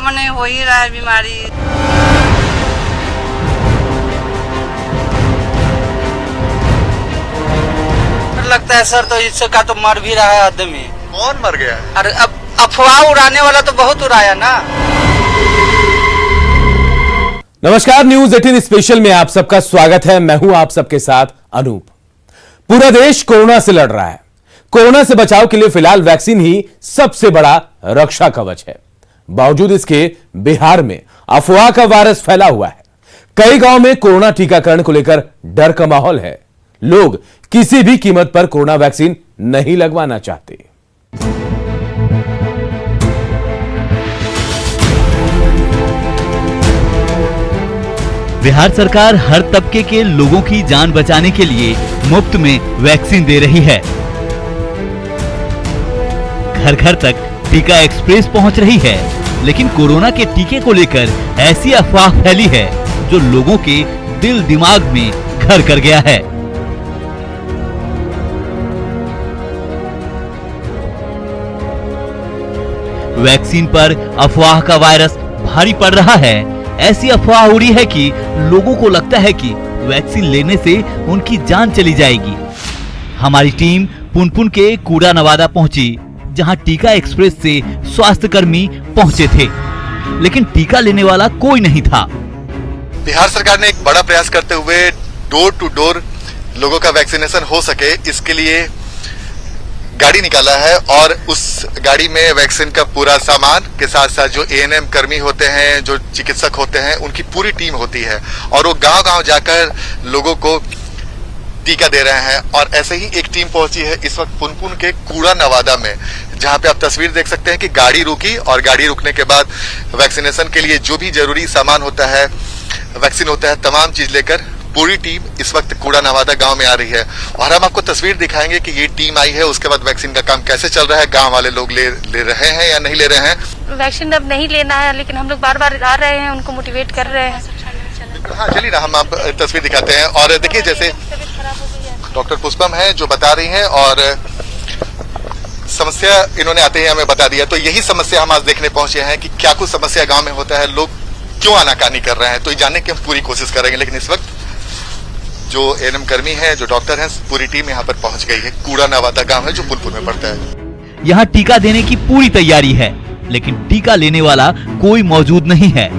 मने हो ही रहा है बीमारी। लगता है सर तो इससे का तो मर भी रहा है आदमी। कौन मर गया? अरे अब अफवाह उड़ाने वाला तो बहुत उड़ाया ना। नमस्कार, न्यूज 18 स्पेशल में आप सबका स्वागत है। मैं हूं आप सबके साथ अनूप। पूरा देश कोरोना से लड़ रहा है। कोरोना से बचाव के लिए फिलहाल वैक्सीन ही सबसे बड़ा रक्षा कवच है। बावजूद इसके बिहार में अफवाह का वायरस फैला हुआ है। कई गांव में कोरोना टीकाकरण को लेकर डर का माहौल है। लोग किसी भी कीमत पर कोरोना वैक्सीन नहीं लगवाना चाहते। बिहार सरकार हर तबके के लोगों की जान बचाने के लिए मुफ्त में वैक्सीन दे रही है। घर घर तक टीका एक्सप्रेस पहुंच रही है, लेकिन कोरोना के टीके को लेकर ऐसी अफवाह फैली है जो लोगों के दिल दिमाग में घर कर गया है। वैक्सीन पर अफवाह का वायरस भारी पड़ रहा है। ऐसी अफवाह उड़ी है कि लोगों को लगता है कि वैक्सीन लेने से उनकी जान चली जाएगी। हमारी टीम पुनपुन के कूड़ा नवादा पहुंची, जहां टीका एक्सप्रेस से स्वास्थ्य कर्मी पहुंचे थे, लेकिन टीका लेने वाला कोई नहीं था। बिहार सरकार ने एक बड़ा प्रयास करते हुए डोर टू डोर लोगों का वैक्सीनेशन हो सके, इसके लिए गाड़ी निकाला है और उस गाड़ी में वैक्सीन का पूरा सामान के साथ साथ जो एएनएम कर्मी होते हैं, जो चिकित्सक होते हैं, उनकी पूरी टीम होती है और वो गांव-गांव जाकर लोगों को टीका दे रहे हैं। और ऐसे ही एक टीम पहुंची है इस वक्त पुनपुन के कूड़ा नवादा में, जहां पे आप तस्वीर देख सकते हैं कि गाड़ी रुकी और गाड़ी रुकने के बाद वैक्सीनेशन के लिए जो भी जरूरी सामान होता है, वैक्सीन होता है, तमाम चीज लेकर पूरी टीम इस वक्त कूड़ा नवादा गांव में आ रही है। और हम आपको तस्वीर दिखाएंगे कि ये टीम आई है, उसके बाद वैक्सीन का काम कैसे चल रहा है, गांव वाले लोग ले रहे हैं या नहीं ले रहे हैं। वैक्सीन अब नहीं लेना है, लेकिन हम लोग बार बार आ रहे हैं, उनको मोटिवेट कर रहे हैं। हाँ चलिए ना, हम आप तस्वीर दिखाते हैं। और देखिए, जैसे डॉक्टर पुष्पम है जो बता रही हैं और समस्या इन्होंने आते ही हमें बता दिया। तो यही समस्या हम आज देखने पहुंचे हैं कि क्या कुछ समस्या गाँव में होता है, लोग क्यों आनाकानी कर रहे हैं, तो ये जानने की हम पूरी कोशिश करेंगे। लेकिन इस वक्त जो एएनएम कर्मी हैं, जो डॉक्टर हैं, पूरी टीम यहाँ पर पहुंच गई है। कूड़ा नवादा गांव है जो पुनपुन में पड़ता है। यहाँ टीका देने की पूरी तैयारी है, लेकिन टीका लेने वाला कोई मौजूद नहीं है।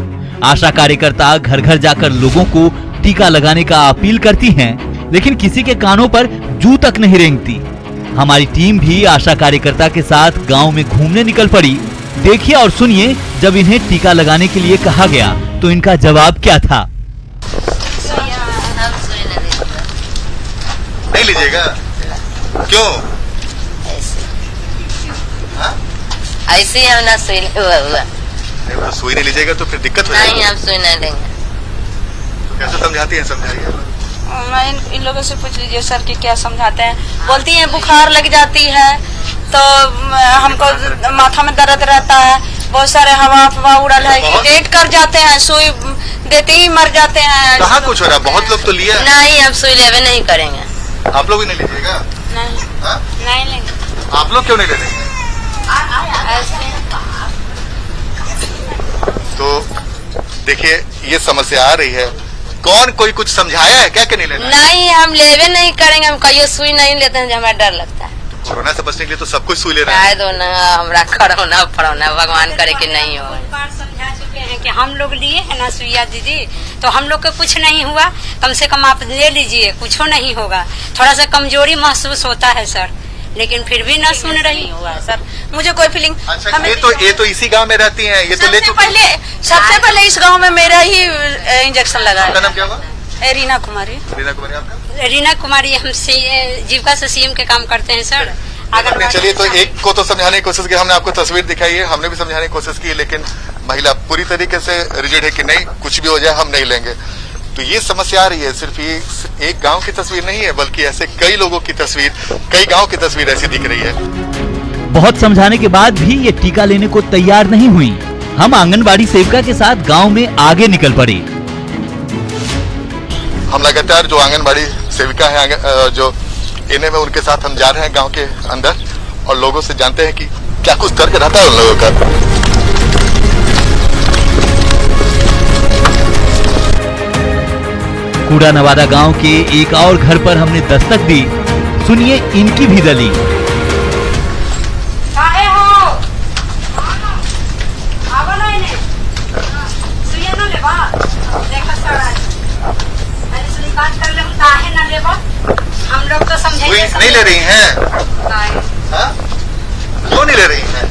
आशा कार्यकर्ता घर घर जाकर लोगों को टीका लगाने का अपील करती हैं, लेकिन किसी के कानों पर जू तक नहीं रेंगती। हमारी टीम भी आशा कार्यकर्ता के साथ गाँव में घूमने निकल पड़ी। देखिए और सुनिए, जब इन्हें टीका लगाने के लिए कहा गया तो इनका जवाब क्या था। नहीं लीजिएगा? क्यों? ऐसे हम ना सुई हुआ। नहीं, तो सुई नहीं लीजिएगा तो फिर दिक्कत हो जाएगी। नहीं, हम सुई नहीं लेंगे। तो कैसे समझाती हैं, समझाइए। मैं इन लोगों से पूछ लीजिए सर कि क्या समझाते हैं। बोलती हैं बुखार लग जाती है तो हमको माथा में दर्द रहता है, बहुत सारे हवा अफवाह उड़ल है, डेट कर जाते हैं, सुई देते ही मर जाते हैं। कहाँ कुछ हो रहा है? बहुत लोग तो लिया। नहीं, हम सुई लेवे नहीं करेंगे। आप लोग भी नहीं लीजिएगा? नहीं लेंगे। आप लोग क्यों नहीं ले रहे? तो देखिए, ये समस्या आ रही है। कौन कोई कुछ समझाया है क्या कि नहीं लेना? नहीं, हम लेवे नहीं करेंगे। हम कहियो सुई नहीं लेते हैं, हमें डर लगता है। तो कोरोना से बचने के लिए तो सब कुछ सुई ले रहा है। दो ना, हमरा कोरोना फरोना भगवान करे कि नहीं हो। समझा चुके हैं कि हम लोग लिए है ना सुइया दीदी, तो हम लोग को कुछ नहीं हुआ। कम से कम आप ले लीजिए, कुछ नहीं होगा। थोड़ा सा कमजोरी महसूस होता है सर, लेकिन फिर भी ना सुन रही हुआ सर। मुझे कोई फीलिंग। अच्छा, ये तो इसी गांव में रहती हैं, ये तो ले चुकी। सबसे पहले इस गांव में मेरा ही इंजेक्शन लगा है। आपका नाम क्या हुआ? रीना कुमारी। रीना कुमारी आपका? रीना कुमारी, हम जीविका से सीएम के काम करते हैं सर। अगर चलिए, तो एक को तो समझाने की कोशिश की, हमने आपको तस्वीर दिखाई है, हमने भी समझाने की कोशिश की, लेकिन महिला पूरी तरीके से रिजिड है कि नहीं, कुछ भी हो जाए हम नहीं लेंगे। तो ये समस्या आ रही है। सिर्फ ये एक गांव की तस्वीर नहीं है, बल्कि ऐसे कई लोगों की तस्वीर, कई गांव की तस्वीर ऐसी दिख रही है। बहुत समझाने के बाद भी ये टीका लेने को तैयार नहीं हुई। हम आंगनबाड़ी सेविका के साथ गांव में आगे निकल पड़े। हम लगातार जो आंगनबाड़ी सेविका है, जो इन्हें में उनके साथ हम जा रहे हैं गांव के अंदर और लोगों से जानते हैं कि क्या कुछ तर्क रहता है उन लोगों का। कूड़ा नवादा गांव के एक और घर पर हमने दस्तक दी। सुनिए इनकी भी दलील। काहे हो? आवा ना इन्हें। सुइया ना लेबा। देखा सारा। मैंने सुनी बात कर ले काहे ना लेबा? हम लोग तो समझेंगे। नहीं ले रही हैं? नहीं। हाँ? क्यों नहीं ले रही हैं?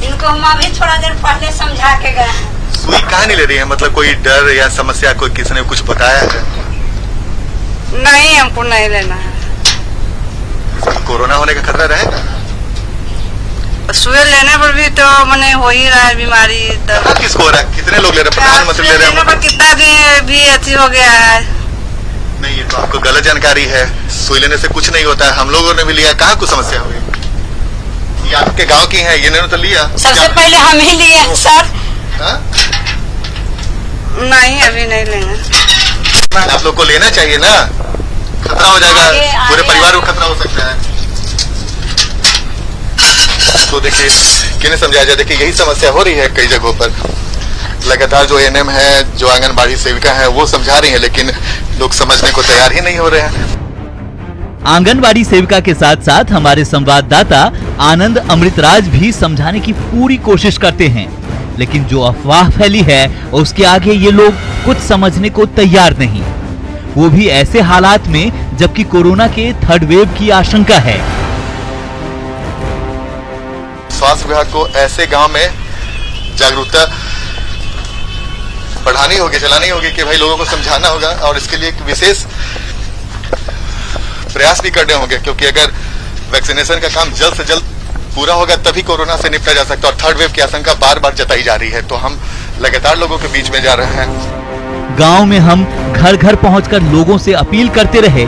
इनको हम अभी थोड़ा देर पहले समझा के गए हैं। सुई कहाँ नहीं ले रही है? मतलब कोई डर या समस्या कोई किसी ने कुछ बताया है? नहीं, हमको नहीं लेना है। कोरोना होने का खतरा रहेगा? सुई लेने पर भी तो मने हो ही रहा है बीमारी। कहाँ किसको हो रहा है? कितने लोग ले रहे हैं? प्रधानमंत्री ले रहे हैं? पर कितना भी अति हो गया है। नहीं, ये तो आपको गलत जानकारी है। सुई लेने से कुछ नहीं होता है। हम लोगों ने भी लिया, कहाँ कुछ समस्या हुई? ये आपके गांव की है, इन्होंने तो लिया। सबसे पहले हम ही लिए हैं सर। हाँ? नहीं, अभी नहीं लेंगे। आप लोग को लेना चाहिए ना, खतरा हो जाएगा, पूरे परिवार को खतरा हो सकता है। तो देखिए किन्हें समझाया जाए। देखिए यही समस्या हो रही है कई जगहों पर। लगातार जो एएनएम है, जो आंगनबाड़ी सेविका है, वो समझा रही है, लेकिन लोग समझने को तैयार ही नहीं हो रहे हैं। आंगनबाड़ी सेविका के साथ साथ हमारे संवाददाता आनंद अमृतराज भी समझाने की पूरी कोशिश करते हैं, लेकिन जो अफवाह फैली है उसके आगे ये लोग कुछ समझने को तैयार नहीं, वो भी ऐसे हालात में जबकि कोरोना के थर्ड वेव की आशंका है। स्वास्थ्य विभाग को ऐसे गांव में जागरूकता बढ़ानी होगी, चलानी होगी कि भाई लोगों को समझाना होगा, और इसके लिए एक विशेष प्रयास भी करने होंगे, क्योंकि अगर वैक्सीनेशन का काम जल्द से जल्द पूरा होगा तभी कोरोना से निपटा जा सकता है। और थर्ड वेव की आशंका बार बार जताई जा रही है, तो हम लगातार लोगों के बीच में जा रहे हैं। गांव में हम घर घर पहुंचकर लोगों से अपील करते रहे।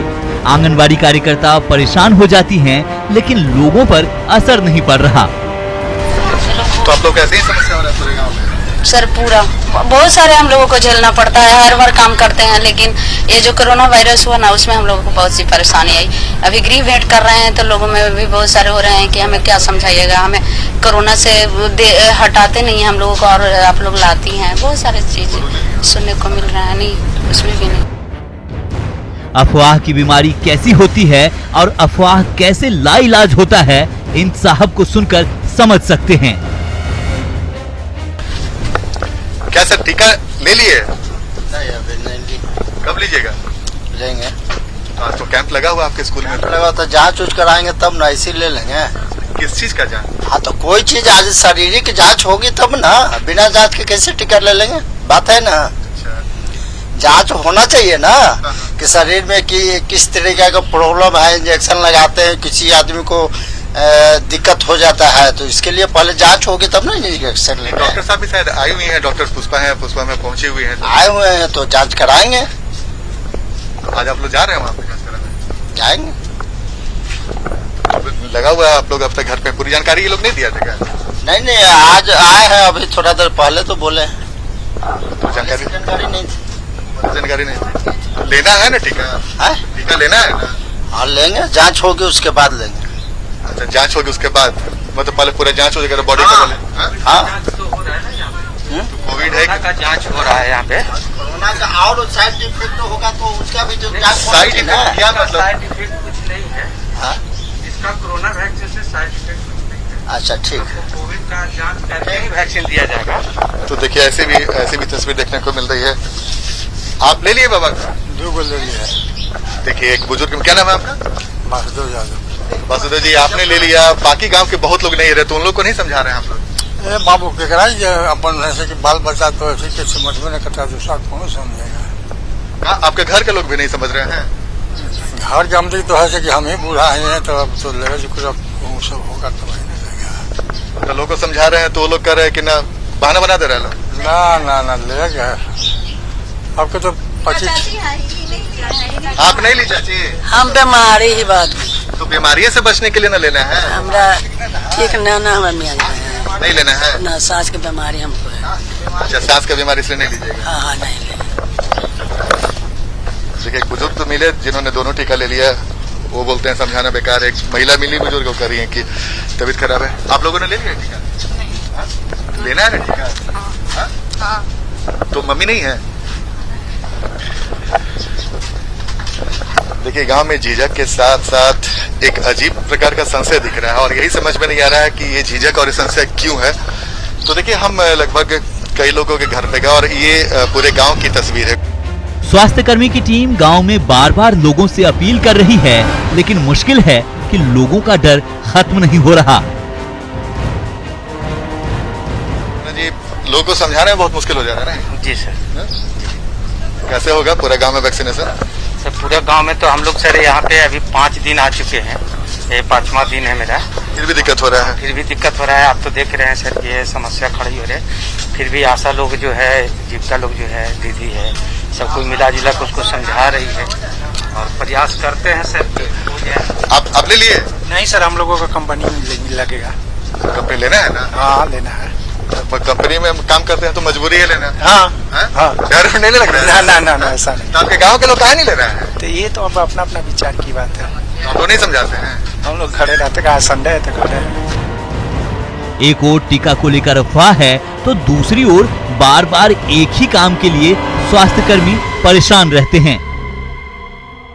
आंगनबाड़ी कार्यकर्ता परेशान हो जाती हैं, लेकिन लोगों पर असर नहीं पड़ रहा। तो आप लोग ऐसे ही समस्या हो रहा है पूरे गाँव में? सर पूरा बहुत सारे हम लोगों को झेलना पड़ता है, हर बार काम करते हैं, लेकिन ये जो कोरोना वायरस हुआ ना, उसमें हम लोगों को बहुत सी परेशानी आई। अभी गृह भेंट कर रहे हैं तो लोगों में भी बहुत सारे हो रहे हैं कि हमें क्या समझाइएगा, हमें कोरोना से हटाते नहीं है हम लोगों को, और आप लोग लाती हैं, बहुत सारी चीजें सुनने को मिल रहा है। नहीं, उसमें भी नहीं। अफवाह की बीमारी कैसी होती है और अफवाह कैसे लाइलाज होता है, इन साहब को सुनकर समझ सकते हैं। क्या सर टीका ले लिए? नहीं, अभी नहीं ली। कब लीजिएगा? लेंगे। तो आज तो कैंप लगा हुआ आपके स्कूल में। लगा तो जांच उच कराएंगे तब ना, इसी ले लेंगे। किस चीज का जांच? हाँ तो कोई चीज आज शारीरिक जांच होगी तब ना, बिना जांच के कैसे टिकट ले लेंगे? बात है ना। जांच होना चाहिए ना कि शरीर में किस तरीके का प्रॉब्लम है। इंजेक्शन लगाते हैं, किसी आदमी को दिक्कत हो जाता है, तो इसके लिए पहले जांच होगी तब ना इंजेक्शन लेंगे। डॉक्टर साहब भी शायद आई हुई हैं, डॉक्टर पुष्पा हैं, पुष्पा में पहुंची हुई हैं। आए हुए हैं तो जांच कराएंगे। तो आज आप लोग जा रहे हैं वहाँ पे जांच कराने? जाएंगे। लगा हुआ है आप लोग अब तक घर पे, पूरी जानकारी ये लोग नहीं दिया था क्या? नहीं, आज आए हैं, अभी थोड़ा देर पहले तो बोले। तो जानकारी नहीं थी। जानकारी नहीं, लेना है ना टीका? टीका लेना है ना? हाँ लेंगे, जांच होगी उसके बाद लेंगे। अच्छा, जांच होगी उसके बाद, मतलब पहले पूरा जांच हो जाएगा बॉडी का? हाँ, कोविड है का जांच हो रहा है यहाँ पे। कोरोना का और साइड इफेक्ट होगा तो उसका भी जो जांच साइड इफेक्ट क्या मतलब? साइड इफेक्ट कुछ नहीं है। हाँ? इसका कोरोना वैक्सीन से साइड इफेक्ट कुछ नहीं है। अच्छा ठीक है। कोविड का जांच करके ही वैक्सीन दिया जाएगा। तो देखिए ऐसे भी तस्वीर देखने को मिल रही है। आप ले लिए बाबा? 2 गो ले लिया। देखिए एक बुजुर्ग, क्या नाम है आपका? वासुदेव यादव। वासुदेव जी, आपने ले लिया, बाकी गांव के बहुत लोग नहीं रहे, तो उन लोग को नहीं समझा रहे हैं आप लोग? बाबू के कराई अपन ऐसे कि बाल बच्चा तो ऐसे कि समझ में नहीं करता, दूसरा कौन समझेगा? हाँ, आपके घर के लोग भी नहीं समझ रहे हैं? घर जमती तो है कि हम ही बूढ़ा हैं, तो अब तो लेगा जो कुछ सब होगा तो वही नहीं लेगा। तो लोग को समझा रहे हैं तो वो लोग कह रहे हैं कि ना, बहाना बना दे रहे हैं लोग। ना लेगा। आपके तो 25। आप नहीं ली चाची? हम बीमारी ही बात, तो बीमारियों से बचने के लिए ना लेना है? हमरा ठीक ना हमें मिल नहीं लेना है ना, सांस की बीमारी हमको है। अच्छा, सांस की बीमारी इसलिए नहीं लीजिएगा। हाँ नहीं ले। देखिए एक बुजुर्ग तो मिले जिन्होंने दोनों टीका ले लिया, वो बोलते हैं समझाना बेकार। एक महिला मिली बुजुर्ग को कह रही है कि तबीयत खराब है। आप लोगों ने ले लिया टीका? लेना है ना टीका? तो मम्मी नहीं है? देखिए, गांव में झिझक के साथ साथ एक अजीब प्रकार का संशय दिख रहा है और यही समझ में नहीं आ रहा है कि ये झिझक और ये संशय क्यों है। तो देखिए, हम लगभग कई लोगों के घर पे गए और ये पूरे गांव की तस्वीर है। स्वास्थ्य कर्मी की टीम गांव में बार बार लोगों से अपील कर रही है, लेकिन मुश्किल है कि लोगों का डर खत्म नहीं हो रहा। जी, लोगों को समझाने में बहुत मुश्किल हो जा रहा है। जी सर। कैसे होगा पूरा गांव में वैक्सीनेशन? सर पूरे गांव में तो हम लोग सर यहाँ पे अभी 5 दिन आ चुके हैं, ये 5वां दिन है मेरा। फिर भी दिक्कत हो रहा है? फिर भी दिक्कत हो रहा है। आप तो देख रहे हैं सर ये समस्या खड़ी हो रही है। फिर भी आशा लोग जो है, जीविका लोग जो है, दीदी है, सब कोई मिला जुला कर उसको समझा रही है और प्रयास करते हैं सर कि हो जाए। आप अपने लिए? नहीं सर, हम लोगों का कंपनी में लगेगा। कंपनी लेना है ना? हाँ, लेना है। कंपनी में काम करते हैं तो मजबूरी है लेना। हाँ हाँ। डर नहीं लग रहा है? ना ऐसा नहीं। तो आपके गांव के लोग काहे नहीं ले रहे हैं? तो ये तो अब अपना अपना विचार की बात है। हम लोग नहीं समझाते हैं। हम लोग खड़े रहते, कहा संडे है तो खड़े। एक ओर टीका को लेकर अफवाह है तो दूसरी ओर बार बार एक ही काम के लिए स्वास्थ्य कर्मी परेशान रहते हैं।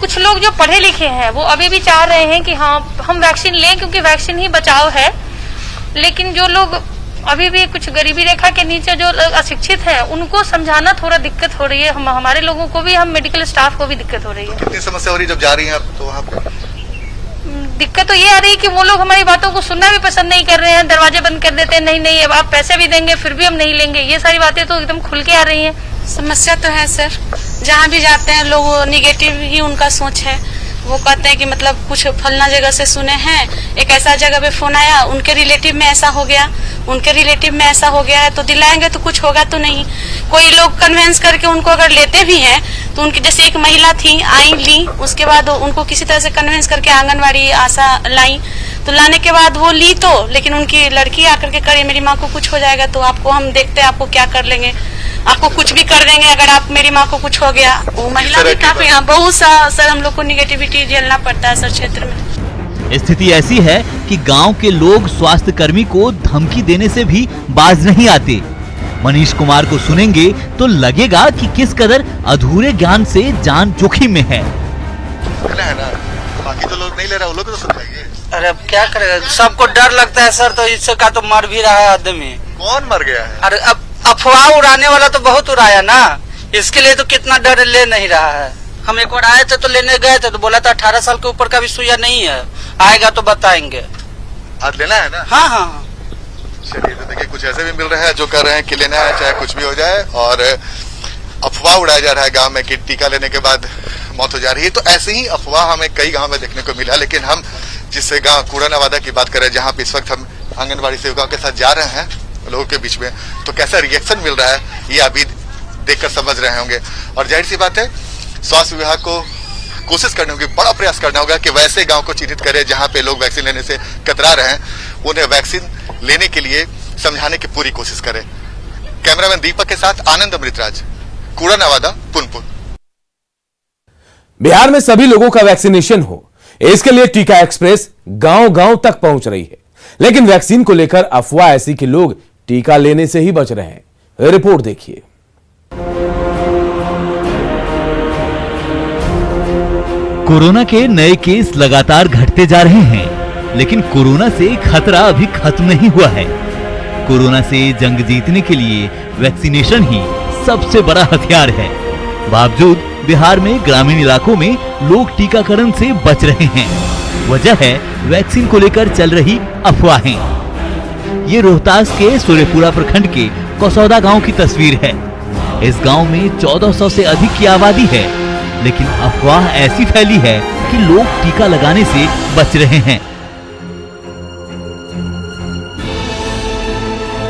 कुछ लोग जो पढ़े लिखे हैं वो अभी भी चाह रहे हैं कि हाँ हम वैक्सीन लें क्योंकि वैक्सीन ही बचाव है, लेकिन जो लोग अभी भी कुछ गरीबी रेखा के नीचे जो अशिक्षित हैं उनको समझाना थोड़ा दिक्कत हो रही है। हमारे लोगों को भी, हम मेडिकल स्टाफ को भी दिक्कत हो रही है। कितनी समस्या हो रही है जब जा रही हैं आप तो वहाँ पे? दिक्कत तो ये आ रही है कि वो लोग हमारी बातों को सुनना भी पसंद नहीं कर रहे हैं, दरवाजे बंद कर देते हैं। नहीं अब आप पैसे भी देंगे फिर भी हम नहीं लेंगे। ये सारी बातें तो एकदम खुल के आ रही हैं। समस्या तो है सर, जहाँ भी जाते हैं लोग निगेटिव ही उनका सोच है। वो कहते हैं कि मतलब कुछ फलना जगह से सुने हैं, एक ऐसा जगह पे फोन आया, उनके रिलेटिव में ऐसा हो गया, उनके रिलेटिव में ऐसा हो गया है, तो दिलाएंगे तो कुछ होगा तो नहीं। कोई लोग कन्वेंस करके उनको अगर लेते भी हैं तो उनकी, जैसे एक महिला थी आई ली, उसके बाद उनको किसी तरह से कन्वेंस करके आंगनवाड़ी आशा लाई, तो लाने के बाद वो ली तो, लेकिन उनकी लड़की आकर के करे मेरी माँ को कुछ हो जाएगा तो आपको हम देखते हैं आपको क्या कर लेंगे, आपको कुछ भी कर देंगे अगर आप मेरी माँ को कुछ हो गया। वो महिला भी काफी, हाँ बहुत सा सर हम लोग को निगेटिविटी झेलना पड़ता है सर क्षेत्र में। स्थिति ऐसी है कि गांव के लोग स्वास्थ्य कर्मी को धमकी देने से भी बाज नहीं आते। मनीष कुमार को सुनेंगे तो लगेगा कि किस कदर अधूरे ज्ञान से जान जोखिम में है। है ना? बाकी तो लोग नहीं ले रहे, वो लोग तो समझाइए। अरे अब क्या करेगा, सबको डर लगता है सर, तो इससे का तो मर भी रहा है आदमी। कौन मर गया है? अरे अब अफवाह उड़ाने वाला तो बहुत उड़ाया ना, इसके लिए तो कितना डर ले नहीं रहा है। हम एक बार आए थे तो लेने गए थे तो बोला था 18 साल के ऊपर का भी सुइया नहीं है, आएगा तो बताएंगे। आज लेना है ना? हाँ हाँ। चलिए, तो देखिए कुछ ऐसे भी मिल रहे हैं जो कह रहे हैं कि लेना है चाहे कुछ भी हो जाए, और अफवाह उड़ाया जा रहा है गांव में कि टीका लेने के बाद मौत हो जा रही है। तो ऐसे ही अफवाह हमें कई गांव में देखने को मिला, लेकिन हम जिस गांव कूड़ा नवादा की बात करें, जहां पे इस वक्त हम आंगनबाड़ी सेविकाओं के साथ जा रहे हैं लोगों के बीच में, तो कैसा रिएक्शन मिल रहा है ये अभी देखकर समझ रहे होंगे। और जाहिर सी बात है, स्वास्थ्य विभाग को कोशिश करनी होगी, बड़ा प्रयास करना होगा कि वैसे गांव को चिन्हित करे जहां पे लोग वैक्सीन लेने से कतरा रहे हैं, उन्हें वैक्सीन लेने के लिए समझाने की पूरी कोशिश करे। कैमरामैन दीपक के साथ आनंद अमृतराज, कूड़ा नवादा, पुनपुन। बिहार में सभी लोगों का वैक्सीनेशन हो, इसके लिए टीका एक्सप्रेस गांव-गांव तक पहुंच रही है, लेकिन वैक्सीन को लेकर अफवाह ऐसी कि लोग टीका लेने से ही बच रहे हैं। रिपोर्ट देखिए। कोरोना के नए केस लगातार घटते जा रहे हैं, लेकिन कोरोना से खतरा अभी खत्म नहीं हुआ है। कोरोना से जंग जीतने के लिए वैक्सीनेशन ही सबसे बड़ा हथियार है। बावजूद बिहार में ग्रामीण इलाकों में लोग टीकाकरण से बच रहे हैं। वजह है वैक्सीन को लेकर चल रही अफवाहें। ये रोहतास के सूर्यपुरा प्रखंड के कसौदा गांव की तस्वीर है। इस गांव में 1400 से अधिक की आबादी है, लेकिन अफवाह ऐसी फैली है कि लोग टीका लगाने से बच रहे हैं।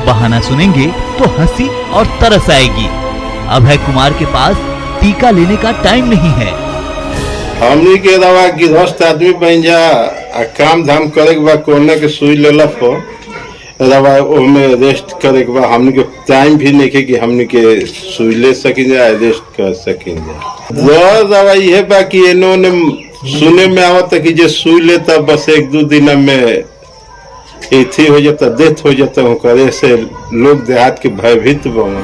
बहाना सुनेंगे तो हंसी और तरस आएगी। अभय कुमार के पास टीका लेने का टाइम नहीं है। हमनी के दवा गृहस्थ आदमी बन जा, काम धाम करे के बाद कोरोना के सुई लेला पर दवा ओमे रेस्ट करे के बाद हमनी के टाइम भी नहीं है कि हमनी के सुई ले सकें जा, रेस्ट कर सकें जा। दवा ये बा कि इन्होंने सुने में आवता कि जे सुई लेता बस 1-2 दिन में एथी हो जाता, डेथ हो जाता, करे से लोग देहात के भयभीत बन।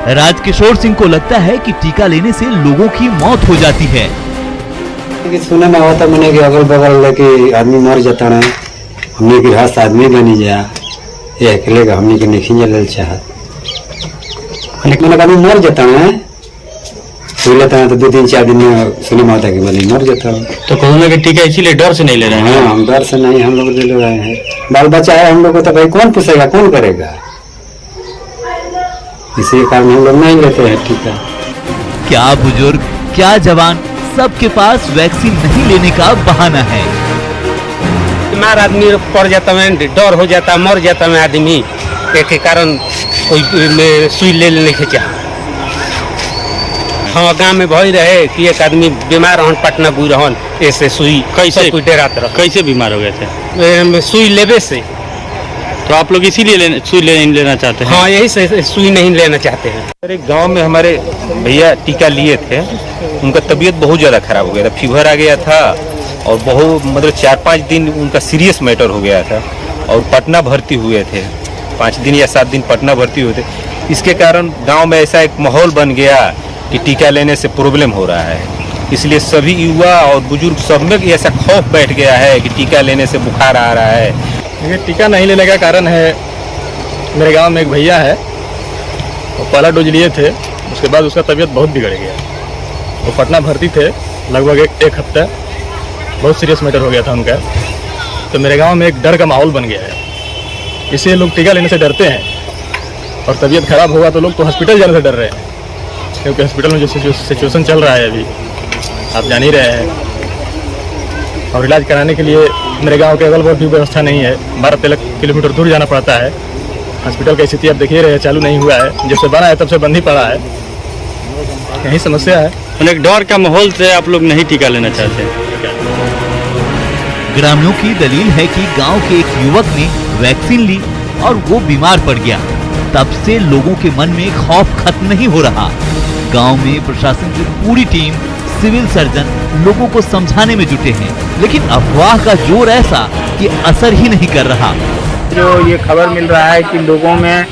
राजकिशोर सिंह को लगता है कि टीका लेने से लोगों की मौत हो जाती है। सुने में होता मैंने कि अगल बगल के आदमी मर जाता है, हमने की घास आदमी बनी जा ये अकेले का हमने के नहीं जल चाहत मैंने आदमी मर जाता है, सुई लेता है तो 2-3-4 दिन में सुने में होता है कि मैंने मर जाता है। तो कोरोना का टीका इसीलिए डर से नहीं ले रहे हैं? हाँ, हम डर से नहीं, हम लोग ले रहे हैं। बाल बच्चा है हम लोग को तो भाई कौन पूछेगा, कौन करेगा, इसी कारण हम लोग नहीं लेते हैं टीका। क्या बुजुर्ग, क्या जवान, सबके पास वैक्सीन नहीं लेने का बहाना है। बीमार आदमी पड़ जाता है, डर हो जाता, मर जाता है आदमी, के कारण कोई सुई ले लेने के चाह। हाँ, गांव में भय रहे कि एक आदमी बीमार रहन, पटना बुई रहन, ऐसे सुई कैसे कोई डरात रह। कैसे बीमार हो गए थे? सुई लेवे से। तो आप लोग इसीलिए सुई नहीं लेना चाहते हैं? हाँ, यही से सुई नहीं लेना चाहते हैं। अरे गांव में हमारे भैया टीका लिए थे, उनका तबीयत बहुत ज़्यादा खराब हो गया था, फीवर आ गया था और बहुत मतलब 4-5 दिन उनका सीरियस मैटर हो गया था और पटना भर्ती हुए थे, 5 दिन या 7 दिन पटना भर्ती हुए थे। इसके कारण गांव में ऐसा एक माहौल बन गया कि टीका लेने से प्रॉब्लम हो रहा है, इसलिए सभी युवा और बुजुर्ग सब में ऐसा खौफ बैठ गया है कि टीका लेने से बुखार आ रहा है। ये टीका नहीं लेने का कारण है, मेरे गांव में एक भैया है, वो पहला डोज लिए थे, उसके बाद उसका तबीयत बहुत बिगड़ गया। वो पटना भर्ती थे लगभग एक हफ्ता, बहुत सीरियस मैटर हो गया था उनका। तो मेरे गांव में एक डर का माहौल बन गया है, इसलिए लोग टीका लेने से डरते हैं और तबीयत खराब होगा तो लोग तो हॉस्पिटल जाने से डर रहे हैं, क्योंकि हॉस्पिटल में जो सिचुएशन चल रहा है अभी आप जान ही रहे हैं। और इलाज कराने के लिए मेरे गांव के अगल बगल भी व्यवस्था नहीं है, 12-13 किलोमीटर दूर जाना पड़ता है। हॉस्पिटल की स्थिति आप देख ही रहे हैं, चालू नहीं हुआ है, जब से बना है तब से बंद ही पड़ा है, यही समस्या है। एक डर का माहौल से आप लोग नहीं टीका लेना चाहते। ग्रामीणों की दलील है कि गांव के एक युवक ने वैक्सीन ली और वो बीमार पड़ गया, तब से लोगों के मन में खौफ खत्म नहीं हो रहा। गांव में प्रशासन की पूरी टीम, सिविल सर्जन लोगों को समझाने में जुटे हैं, लेकिन अफवाह का जोर ऐसा कि असर ही नहीं कर रहा। जो ये खबर मिल रहा है कि लोगों में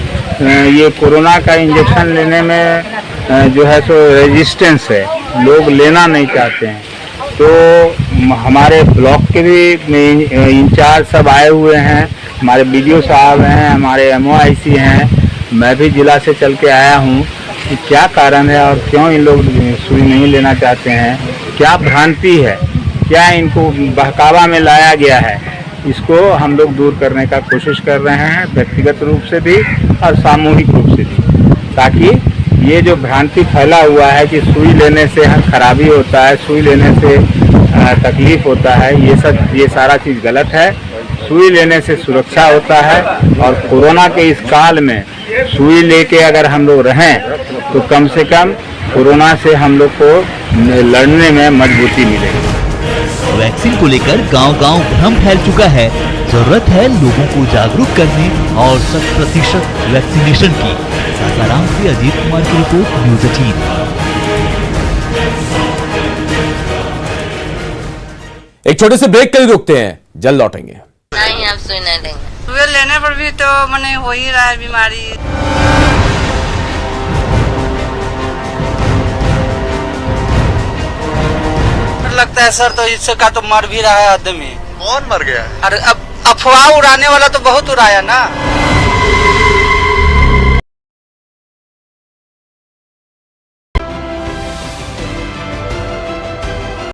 ये कोरोना का इंजेक्शन लेने में जो है सो रेजिस्टेंस है, लोग लेना नहीं चाहते हैं, तो हमारे ब्लॉक के भी इंचार्ज सब आए हुए हैं, हमारे बीडीओ साहब हैं, हमारे MOIC हैं, मैं भी जिला से चल के आया हूँ कि क्या कारण है और क्यों इन लोग सुई नहीं लेना चाहते हैं, क्या भ्रांति है, क्या इनको बहकावा में लाया गया है, इसको हम लोग दूर करने का कोशिश कर रहे हैं, व्यक्तिगत रूप से भी और सामूहिक रूप से भी, ताकि ये जो भ्रांति फैला हुआ है कि सुई लेने से खराबी होता है, सुई लेने से तकलीफ होता है, ये सारा चीज़ गलत है। सुई लेने से सुरक्षा होता है और कोरोना के इस काल में सुई लेके अगर हम लोग रहें तो कम से कम कोरोना से हम लोग को लड़ने में मजबूती मिलेगी। वैक्सीन को लेकर गांव-गांव भ्रम फैल चुका है। जरूरत है लोगों को जागरूक करने और 100% वैक्सीनेशन की। सासाराम से अजीत कुमार की रिपोर्ट, न्यूज़ 18। एक छोटे से ब्रेक के लिए रुकते हैं, जल्द लौटेंगे। नहीं, आप सुई नहीं लेंगे। सुई लेने पर भी तो मने हो ही रहा है बीमारी। लगता है सर, तो इससे का तो मर भी रहा है आदमी। कौन मर गया है? अरे अब अफवाह उड़ाने वाला तो बहुत उड़ाया ना।